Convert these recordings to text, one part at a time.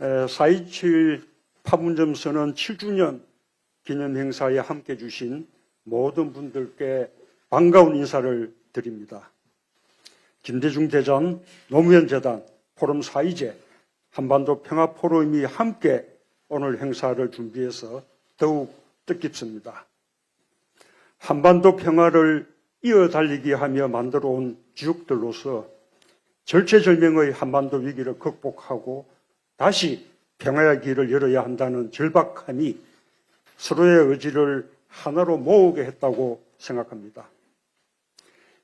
4.27 판문점 선언 7주년 기념 행사에 함께 주신 모든 분들께 반가운 인사를 드립니다. 김대중 대전, 노무현 재단, 포럼 4.2제, 한반도 평화포럼이 함께 오늘 행사를 준비해서 더욱 뜻깊습니다. 한반도 평화를 이어달리기 하며 만들어온 지역들로서 절체절명의 한반도 위기를 극복하고 다시 평화의 길을 열어야 한다는 절박함이 서로의 의지를 하나로 모으게 했다고 생각합니다.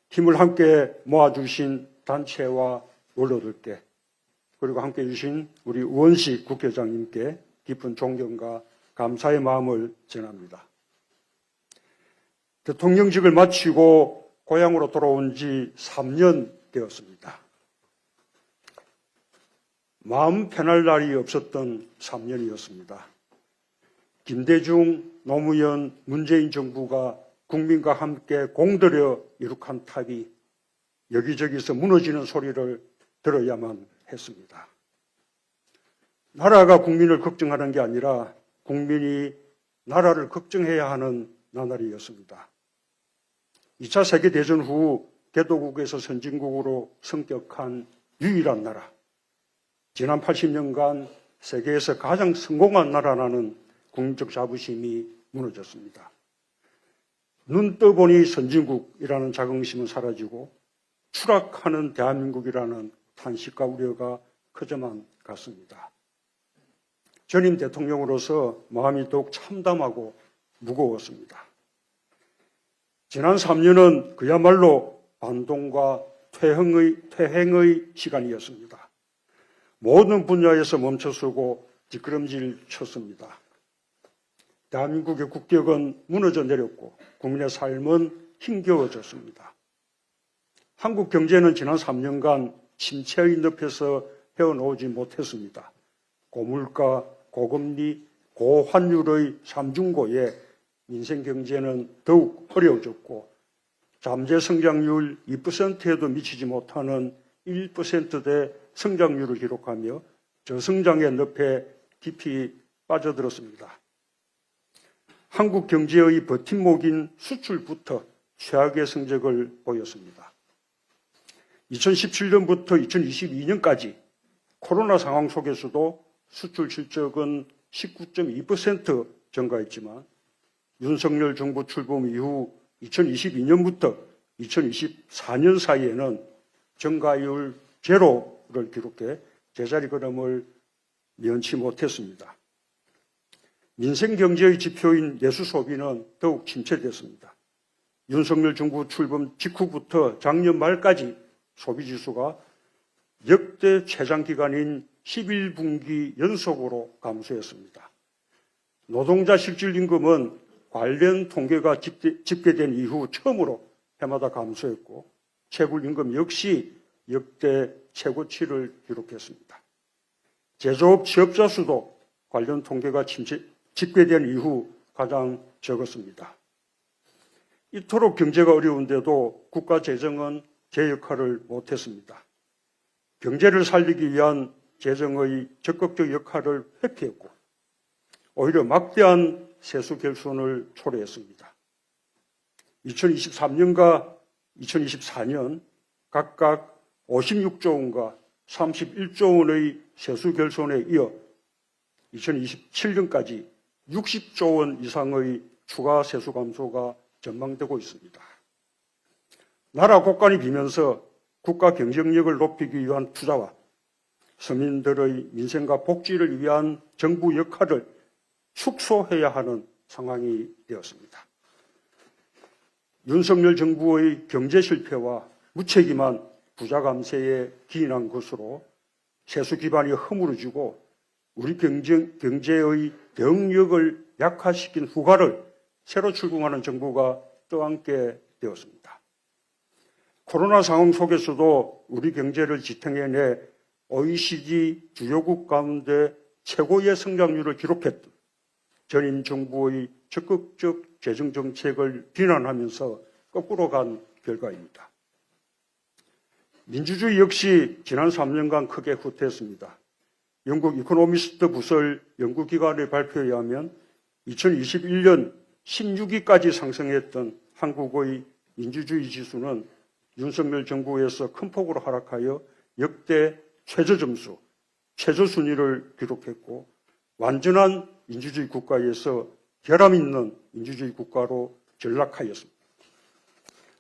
힘을 함께 모아주신 단체와 원로들께 그리고 함께 해주신 우리 우원식 국회의장님께 깊은 존경과 감사의 마음을 전합니다. 대통령직을 마치고 고향으로 돌아온 지 3년 되었습니다. 마음 편할 날이 없었던 3년이었습니다. 김대중, 노무현, 문재인 정부가 국민과 함께 공들여 이룩한 탑이 여기저기서 무너지는 소리를 들어야만 했습니다. 나라가 국민을 걱정하는 게 아니라 국민이 나라를 걱정해야 하는 나날이었습니다. 2차 세계대전 후 개도국에서 선진국으로 성격한 유일한 나라, 지난 80년간 세계에서 가장 성공한 나라라는 국민적 자부심이 무너졌습니다. 눈 떠보니 선진국이라는 자긍심은 사라지고 추락하는 대한민국이라는 탄식과 우려가 커져만 갔습니다. 전임 대통령으로서 마음이 더욱 참담하고 무거웠습니다. 지난 3년은 그야말로 반동과 퇴행의 시간이었습니다. 모든 분야에서 멈춰서고 뒷걸음질 쳤습니다. 대한민국의 국격은 무너져 내렸고 국민의 삶은 힘겨워졌습니다. 한국 경제는 지난 3년간 침체의 늪에서 헤어나오지 못했습니다. 고물가, 고금리, 고환율의 삼중고에 민생 경제는 더욱 어려워졌고 잠재 성장률 2%에도 미치지 못하는 1%대 성장률을 기록하며 저성장의 늪에 깊이 빠져들었습니다. 한국 경제의 버팀목인 수출부터 최악의 성적을 보였습니다. 2017년부터 2022년까지 코로나 상황 속에서도 수출 실적은 19.2% 증가했지만 윤석열 정부 출범 이후 2022년부터 2024년 사이에는 증가율 제로를 기록해 제자리 걸음을 면치 못했습니다. 민생 경제의 지표인 내수 소비는 더욱 침체됐습니다. 윤석열 정부 출범 직후부터 작년 말까지 소비지수가 역대 최장 기간인 11분기 연속으로 감소했습니다. 노동자 실질임금은 관련 통계가 집계된 이후 처음으로 해마다 감소했고 체불임금 역시 역대 최고치를 기록했습니다. 제조업 취업자 수도 관련 통계가 집계된 이후 가장 적었습니다. 이토록 경제가 어려운데도 국가 재정은 제 역할을 못했습니다. 경제를 살리기 위한 재정의 적극적 역할을 회피했고 오히려 막대한 세수 결손을 초래했습니다. 2023년과 2024년 각각 56조 원과 31조 원의 세수 결손에 이어 2027년까지 60조 원 이상의 추가 세수 감소가 전망되고 있습니다. 나라 곳간이 비면서 국가 경쟁력을 높이기 위한 투자와 서민들의 민생과 복지를 위한 정부 역할을 축소해야 하는 상황이 되었습니다. 윤석열 정부의 경제 실패와 무책임한 부자 감세에 기인한 것으로 세수 기반이 허물어지고 우리 경제의 대응력을 약화시킨 후과를 새로 출범하는 정부가 떠안게 되었습니다. 코로나 상황 속에서도 우리 경제를 지탱해내 OECD 주요국 가운데 최고의 성장률을 기록했던 전임 정부의 적극적 재정정책을 비난하면서 거꾸로 간 결과입니다. 민주주의 역시 지난 3년간 크게 후퇴했습니다. 영국 이코노미스트 부설 연구기관의 발표에 의하면 2021년 16위까지 상승했던 한국의 민주주의 지수는 윤석열 정부에서 큰 폭으로 하락하여 역대 최저점수, 최저순위를 기록했고 완전한 민주주의 국가에서 결함 있는 민주주의 국가로 전락하였습니다.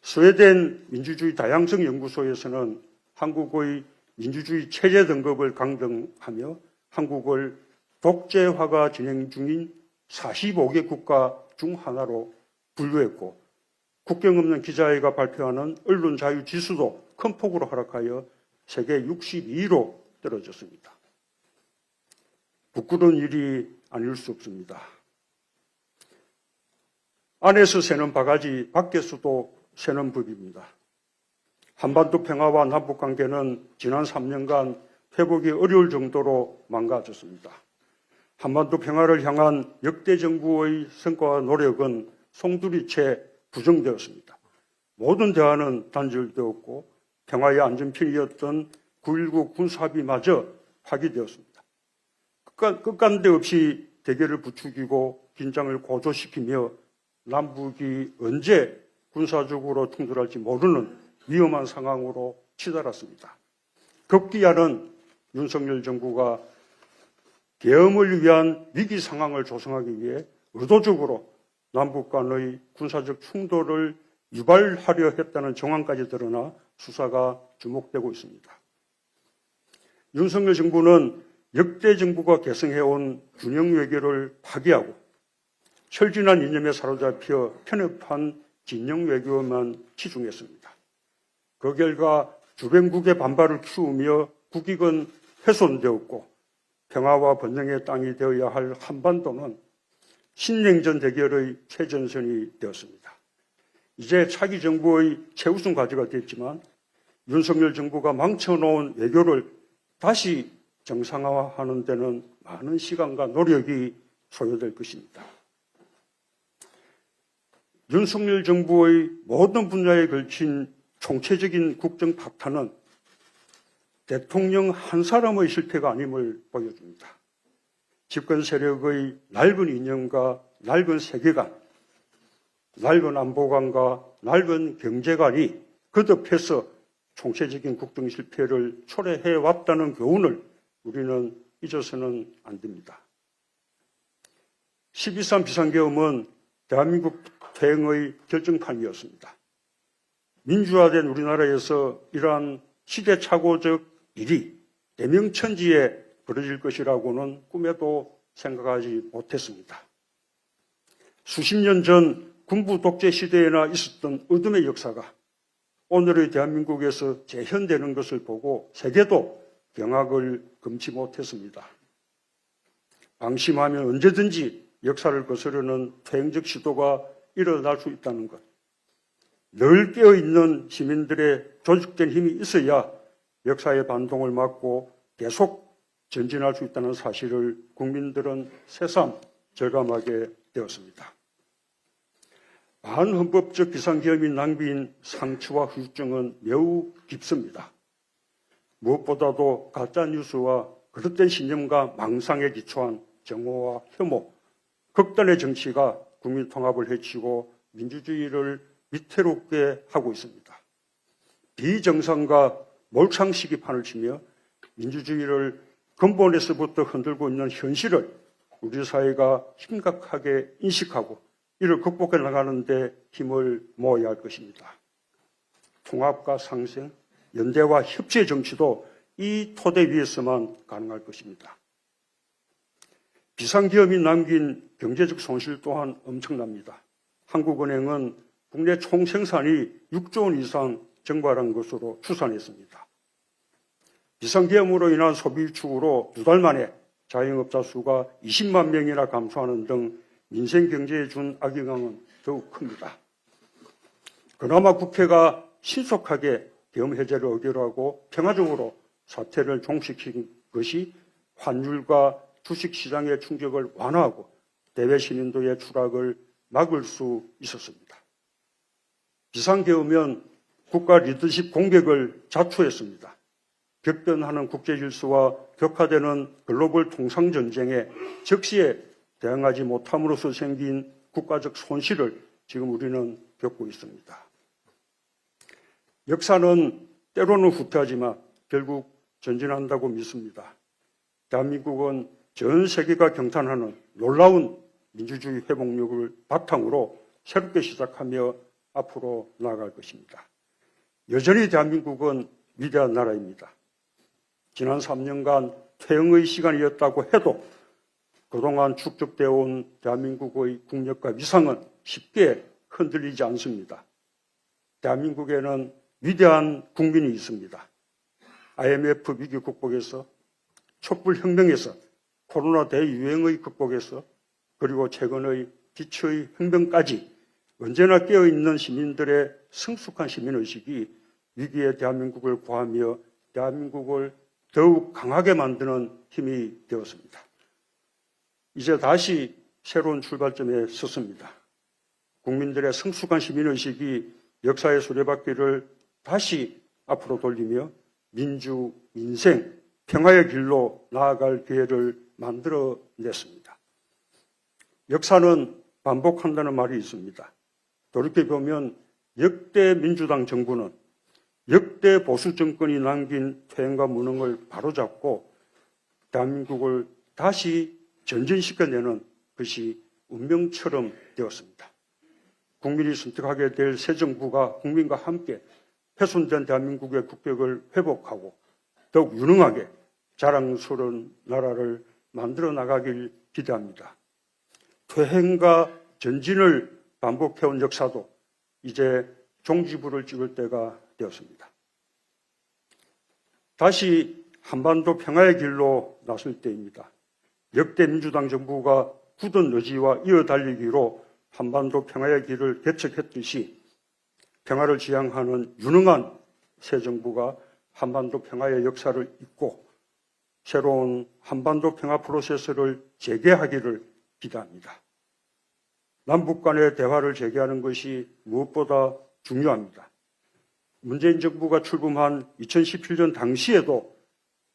스웨덴 민주주의 다양성 연구소에서는 한국의 민주주의 체제 등급을 강등하며 한국을 독재화가 진행 중인 45개 국가 중 하나로 분류했고 국경 없는 기자회가 발표하는 언론 자유 지수도 큰 폭으로 하락하여 세계 62위로 떨어졌습니다. 부끄러운 일이 아닐 수 없습니다. 안에서 새는 바가지, 밖에서도 새는 법입니다. 한반도 평화와 남북관계는 지난 3년간 회복이 어려울 정도로 망가졌습니다. 한반도 평화를 향한 역대 정부의 성과와 노력은 송두리째 부정되었습니다. 모든 대화는 단절되었고 평화의 안전핀이었던 9.19 군사합의마저 파기되었습니다. 끝간데 없이 대결을 부추기고 긴장을 고조시키며 남북이 언제 군사적으로 충돌할지 모르는 위험한 상황으로 치달았습니다. 급기야는 윤석열 정부가 계엄을 위한 위기 상황을 조성하기 위해 의도적으로 남북 간의 군사적 충돌을 유발하려 했다는 정황까지 드러나 수사가 주목되고 있습니다. 윤석열 정부는 역대 정부가 계승해온 균형 외교를 파기하고 철진한 이념에 사로잡혀 편협한 진영 외교만 치중했습니다. 그 결과 주변국의 반발을 키우며 국익은 훼손되었고 평화와 번영의 땅이 되어야 할 한반도는 신냉전 대결의 최전선이 되었습니다. 이제 차기 정부의 최우선 과제가 됐지만 윤석열 정부가 망쳐놓은 외교를 다시 정상화하는 데는 많은 시간과 노력이 소요될 것입니다. 윤석열 정부의 모든 분야에 걸친 총체적인 국정 파탄은 대통령 한 사람의 실패가 아님을 보여줍니다. 집권 세력의 낡은 이념과 낡은 세계관, 낡은 안보관과 낡은 경제관이 거듭해서 총체적인 국정 실패를 초래해왔다는 교훈을 우리는 잊어서는 안 됩니다. 12.3 비상계엄은 대한민국 퇴행의 결정판이었습니다. 민주화된 우리나라에서 이러한 시대착오적 일이 대명천지에 벌어질 것이라고는 꿈에도 생각하지 못했습니다. 수십 년 전 군부 독재 시대에나 있었던 어둠의 역사가 오늘의 대한민국에서 재현되는 것을 보고 세계도 경악을 금치 못했습니다. 방심하면 언제든지 역사를 거스르는 퇴행적 시도가 일어날 수 있다는 것. 늘 깨어있는 시민들의 조직된 힘이 있어야 역사의 반동을 막고 계속 전진할 수 있다는 사실을 국민들은 새삼 절감하게 되었습니다. 반헌법적 비상계엄이 낭비인 상처와 후유증은 매우 깊습니다. 무엇보다도 가짜뉴스와 그릇된 신념과 망상에 기초한 정오와 혐오, 극단의 정치가 국민 통합을 해치고 민주주의를 위태롭게 하고 있습니다. 비정상과 몰창 시기판을 치며 민주주의를 근본에서부터 흔들고 있는 현실을 우리 사회가 심각하게 인식하고 이를 극복해 나가는 데 힘을 모아야 할 것입니다. 통합과 상생, 연대와 협치의 정치도 이 토대 위에서만 가능할 것입니다. 비상계엄이 남긴 경제적 손실 또한 엄청납니다. 한국은행은 국내 총생산이 6조 원 이상 증발한 것으로 추산했습니다. 비상계엄으로 인한 소비 위축으로 2달 만에 자영업자 수가 20만 명이나 감소하는 등 민생 경제에 준 악영향은 더욱 큽니다. 그나마 국회가 신속하게 계엄 해제를 의결하고 평화적으로 사태를 종식시킨 것이 환율과 주식시장의 충격을 완화하고 대외 신인도의 추락을 막을 수 있었습니다. 비상계엄은 국가 리더십 공백을 자초했습니다. 격변하는 국제질서와 격화되는 글로벌 통상전쟁에 적시에 대응하지 못함으로써 생긴 국가적 손실을 지금 우리는 겪고 있습니다. 역사는 때로는 후퇴하지만 결국 전진한다고 믿습니다. 대한민국은 전 세계가 경탄하는 놀라운 민주주의 회복력을 바탕으로 새롭게 시작하며 앞으로 나아갈 것입니다. 여전히 대한민국은 위대한 나라입니다. 지난 3년간 퇴행의 시간이었다고 해도 그동안 축적되어 온 대한민국의 국력과 위상은 쉽게 흔들리지 않습니다. 대한민국에는 위대한 국민이 있습니다. IMF 위기 극복에서, 촛불혁명에서, 코로나 대유행의 극복에서, 그리고 최근의 기초의 혁명까지 언제나 깨어있는 시민들의 성숙한 시민의식이 위기의 대한민국을 구하며 대한민국을 더욱 강하게 만드는 힘이 되었습니다. 이제 다시 새로운 출발점에 섰습니다. 국민들의 성숙한 시민의식이 역사의 수레바퀴를 다시 앞으로 돌리며 민주, 민생, 평화의 길로 나아갈 기회를 만들어냈습니다. 역사는 반복한다는 말이 있습니다. 돌이켜보면 역대 민주당 정부는 역대 보수 정권이 남긴 퇴행과 무능을 바로잡고 대한민국을 다시 전진시켜내는 것이 운명처럼 되었습니다. 국민이 선택하게 될 새 정부가 국민과 함께 훼손된 대한민국의 국격을 회복하고 더욱 유능하게 자랑스러운 나라를 만들어 나가길 기대합니다. 퇴행과 전진을 반복해온 역사도 이제 종지부를 찍을 때가 되었습니다. 다시 한반도 평화의 길로 나설 때입니다. 역대 민주당 정부가 굳은 의지와 이어달리기로 한반도 평화의 길을 개척했듯이 평화를 지향하는 유능한 새 정부가 한반도 평화의 역사를 잇고 새로운 한반도 평화 프로세스를 재개하기를 기대합니다. 남북 간의 대화를 재개하는 것이 무엇보다 중요합니다. 문재인 정부가 출범한 2017년 당시에도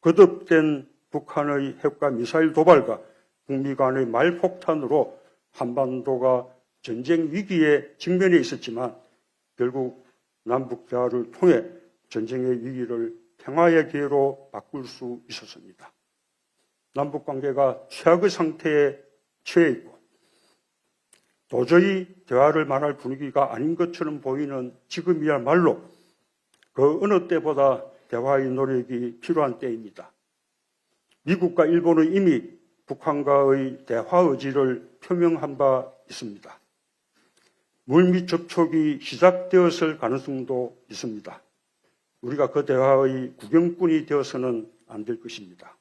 거듭된 북한의 핵과 미사일 도발과 북미 간의 말폭탄으로 한반도가 전쟁 위기에 직면해 있었지만 결국 남북 대화를 통해 전쟁의 위기를 평화의 기회로 바꿀 수 있었습니다. 남북 관계가 최악의 상태에 처해 있고 도저히 대화를 말할 분위기가 아닌 것처럼 보이는 지금이야말로 그 어느 때보다 대화의 노력이 필요한 때입니다. 미국과 일본은 이미 북한과의 대화 의지를 표명한 바 있습니다. 물밑 접촉이 시작되었을 가능성도 있습니다. 우리가 그 대화의 구경꾼이 되어서는 안 될 것입니다.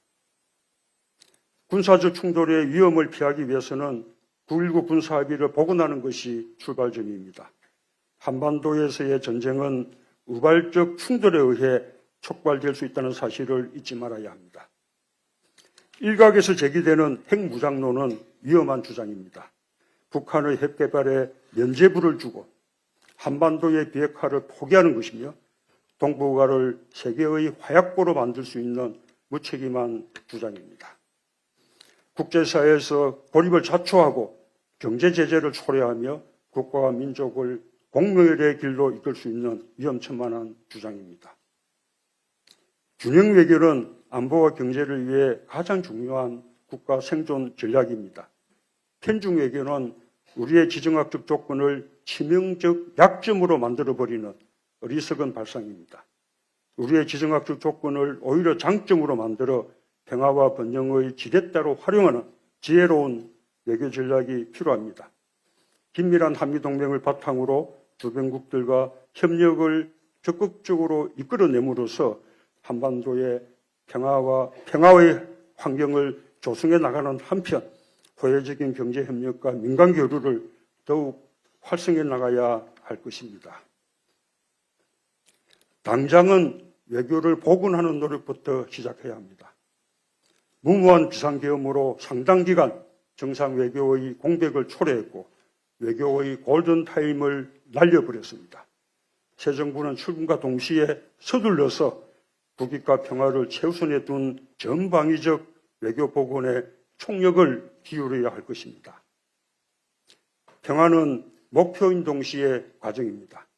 군사적 충돌의 위험을 피하기 위해서는 9.19 군사합의를 복원하는 것이 출발점입니다. 한반도에서의 전쟁은 우발적 충돌에 의해 촉발될 수 있다는 사실을 잊지 말아야 합니다. 일각에서 제기되는 핵무장론은 위험한 주장입니다. 북한의 핵 개발에 면죄부를 주고 한반도의 비핵화를 포기하는 것이며 동북아를 세계의 화약고로 만들 수 있는 무책임한 주장입니다. 국제사회에서 고립을 자초하고 경제 제재를 초래하며 국가와 민족을 공멸의 길로 이끌 수 있는 위험천만한 주장입니다. 균형 외교는 안보와 경제를 위해 가장 중요한 국가 생존 전략입니다. 편중 외교는 우리의 지정학적 조건을 치명적 약점으로 만들어버리는 어리석은 발상입니다. 우리의 지정학적 조건을 오히려 장점으로 만들어 평화와 번영의 지렛대로 활용하는 지혜로운 외교 전략이 필요합니다. 긴밀한 한미동맹을 바탕으로 주변국들과 협력을 적극적으로 이끌어내므로써 한반도의 평화의 환경을 조성해 나가는 한편 호혜적인 경제협력과 민간교류를 더욱 활성해 나가야 할 것입니다. 당장은 외교를 복원하는 노력부터 시작해야 합니다. 무모한 비상계엄으로 상당 기간 정상 외교의 공백을 초래했고 외교의 골든타임을 날려버렸습니다. 새 정부는 출범과 동시에 서둘러서 국익과 평화를 최우선에 둔 전방위적 외교 복원에 총력을 기울여야 할 것입니다. 평화는 목표인 동시에 과정입니다.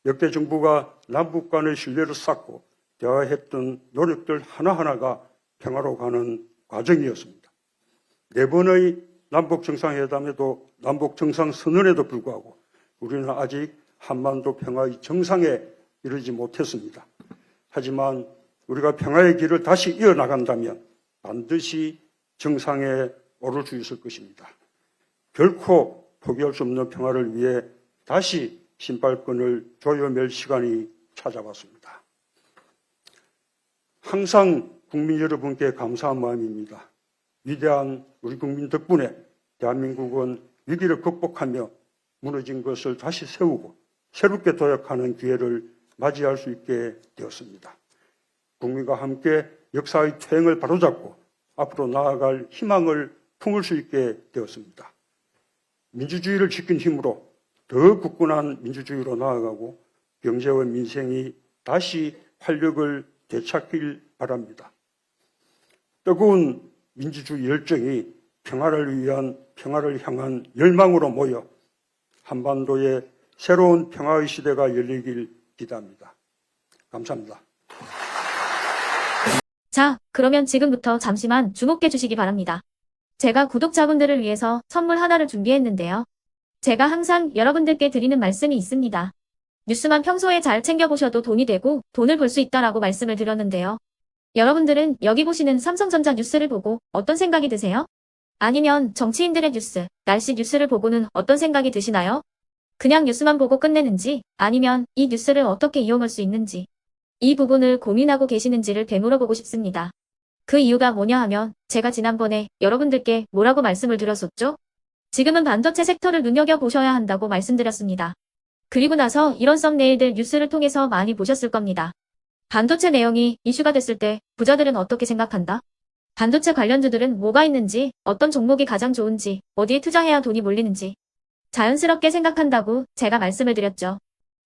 역대 정부가 남북 간의 신뢰를 쌓고 대화했던 노력들 하나하나가 평화로 가는 과정이었습니다. 4번의 남북 정상회담에도 남북 정상선언에도 불구하고 우리는 아직 한반도 평화의 정상에 이르지 못했습니다. 하지만 우리가 평화의 길을 다시 이어나간다면 반드시 정상에 오를 수 있을 것입니다. 결코 포기할 수 없는 평화를 위해 다시 신발끈을 조여맬 시간이 찾아왔습니다. 항상 국민 여러분께 감사한 마음입니다. 위대한 우리 국민 덕분에 대한민국은 위기를 극복하며 무너진 것을 다시 세우고 새롭게 도약하는 기회를 맞이할 수 있게 되었습니다. 국민과 함께 역사의 퇴행을 바로잡고 앞으로 나아갈 희망을 품을 수 있게 되었습니다. 민주주의를 지킨 힘으로 더 굳건한 민주주의로 나아가고 경제와 민생이 다시 활력을 되찾길 바랍니다. 뜨거운 민주주의 열정이 평화를 향한 열망으로 모여 한반도의 새로운 평화의 시대가 열리길 기대합니다. 감사합니다. 자, 그러면 지금부터 잠시만 주목해 주시기 바랍니다. 제가 구독자분들을 위해서 선물 하나를 준비했는데요. 제가 항상 여러분들께 드리는 말씀이 있습니다. 뉴스만 평소에 잘 챙겨보셔도 돈이 되고 돈을 벌 수 있다라고 말씀을 드렸는데요. 여러분들은 여기 보시는 삼성전자 뉴스를 보고 어떤 생각이 드세요? 아니면 정치인들의 뉴스, 날씨 뉴스를 보고는 어떤 생각이 드시나요? 그냥 뉴스만 보고 끝내는지 아니면 이 뉴스를 어떻게 이용할 수 있는지 이 부분을 고민하고 계시는지를 되물어보고 싶습니다. 그 이유가 뭐냐 하면 제가 지난번에 여러분들께 뭐라고 말씀을 드렸었죠? 지금은 반도체 섹터를 눈여겨보셔야 한다고 말씀드렸습니다. 그리고 나서 이런 썸네일들 뉴스를 통해서 많이 보셨을 겁니다. 반도체 내용이 이슈가 됐을 때 부자들은 어떻게 생각한다? 반도체 관련주들은 뭐가 있는지, 어떤 종목이 가장 좋은지, 어디에 투자해야 돈이 몰리는지 자연스럽게 생각한다고 제가 말씀을 드렸죠.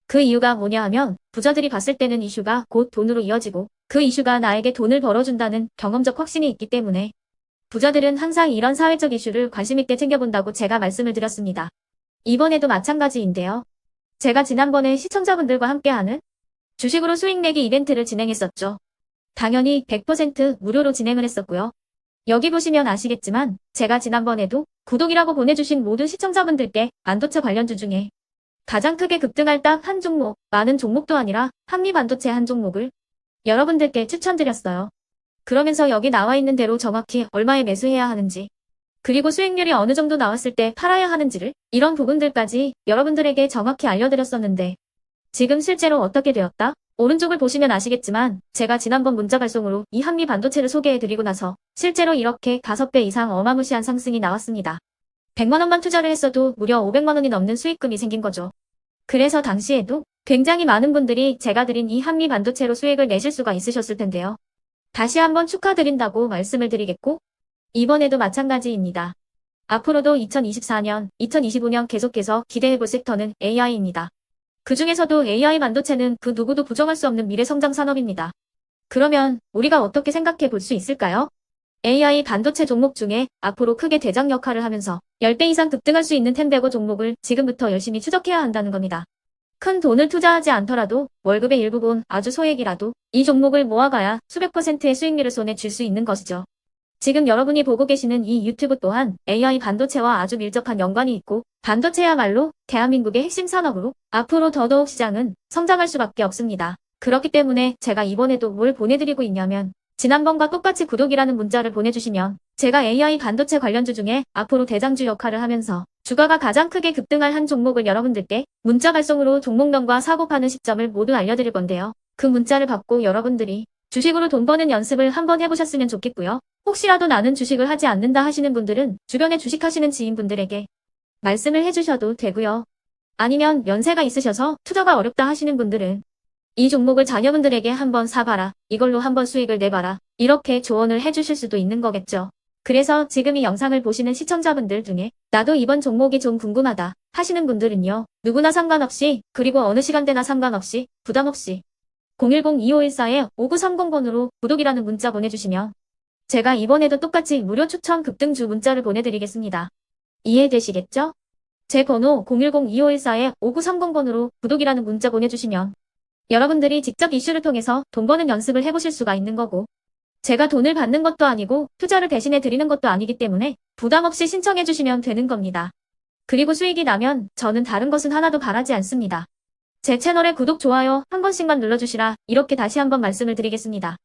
그 이유가 뭐냐 하면 부자들이 봤을 때는 이슈가 곧 돈으로 이어지고 그 이슈가 나에게 돈을 벌어준다는 경험적 확신이 있기 때문에 부자들은 항상 이런 사회적 이슈를 관심있게 챙겨본다고 제가 말씀을 드렸습니다. 이번에도 마찬가지인데요. 제가 지난번에 시청자분들과 함께하는 주식으로 수익 내기 이벤트를 진행했었죠. 당연히 100% 무료로 진행을 했었고요. 여기 보시면 아시겠지만 제가 지난번에도 구독이라고 보내주신 모든 시청자분들께 반도체 관련주 중에 가장 크게 급등할 딱 한 종목, 많은 종목도 아니라 한미반도체 한 종목을 여러분들께 추천드렸어요. 그러면서 여기 나와 있는 대로 정확히 얼마에 매수해야 하는지, 그리고 수익률이 어느 정도 나왔을 때 팔아야 하는지를 이런 부분들까지 여러분들에게 정확히 알려드렸었는데 지금 실제로 어떻게 되었다? 오른쪽을 보시면 아시겠지만 제가 지난번 문자 발송으로 이 한미반도체를 소개해드리고 나서 실제로 이렇게 5배 이상 어마무시한 상승이 나왔습니다. 100만 원만 투자를 했어도 무려 500만 원이 넘는 수익금이 생긴 거죠. 그래서 당시에도 굉장히 많은 분들이 제가 드린 이 한미반도체로 수익을 내실 수가 있으셨을 텐데요. 다시 한번 축하드린다고 말씀을 드리겠고 이번에도 마찬가지입니다. 앞으로도 2024년, 2025년 계속해서 기대해볼 섹터는 AI입니다. 그 중에서도 AI 반도체는 그 누구도 부정할 수 없는 미래성장 산업입니다. 그러면 우리가 어떻게 생각해 볼 수 있을까요? AI 반도체 종목 중에 앞으로 크게 대장 역할을 하면서 10배 이상 급등할 수 있는 텐베고 종목을 지금부터 열심히 추적해야 한다는 겁니다. 큰 돈을 투자하지 않더라도 월급의 일부분 아주 소액이라도 이 종목을 모아가야 수백 %의 수익률을 손에 쥘 수 있는 것이죠. 지금 여러분이 보고 계시는 이 유튜브 또한 AI 반도체와 아주 밀접한 연관이 있고 반도체야말로 대한민국의 핵심 산업으로 앞으로 더더욱 시장은 성장할 수밖에 없습니다. 그렇기 때문에 제가 이번에도 뭘 보내드리고 있냐면 지난번과 똑같이 구독이라는 문자를 보내주시면 제가 AI 반도체 관련주 중에 앞으로 대장주 역할을 하면서 주가가 가장 크게 급등할 한 종목을 여러분들께 문자 발송으로 종목명과 사고 파는 시점을 모두 알려드릴 건데요. 그 문자를 받고 여러분들이 주식으로 돈 버는 연습을 한번 해보셨으면 좋겠고요. 혹시라도 나는 주식을 하지 않는다 하시는 분들은 주변에 주식하시는 지인분들에게 말씀을 해주셔도 되고요. 아니면 연세가 있으셔서 투자가 어렵다 하시는 분들은 이 종목을 자녀분들에게 한번 사봐라. 이걸로 한번 수익을 내봐라. 이렇게 조언을 해주실 수도 있는 거겠죠. 그래서 지금 이 영상을 보시는 시청자분들 중에 나도 이번 종목이 좀 궁금하다 하시는 분들은요. 누구나 상관없이 그리고 어느 시간대나 상관없이 부담 없이 010-2514-5930번으로 구독이라는 문자 보내주시면 제가 이번에도 똑같이 무료 추천 급등주 문자를 보내드리겠습니다. 이해되시겠죠? 제 번호 010-2514-5930번으로 구독이라는 문자 보내주시면 여러분들이 직접 이슈를 통해서 돈 버는 연습을 해보실 수가 있는 거고, 제가 돈을 받는 것도 아니고 투자를 대신해 드리는 것도 아니기 때문에 부담 없이 신청해 주시면 되는 겁니다. 그리고 수익이 나면 저는 다른 것은 하나도 바라지 않습니다. 제 채널에 구독, 좋아요 한 번씩만 눌러주시라 이렇게 다시 한번 말씀을 드리겠습니다.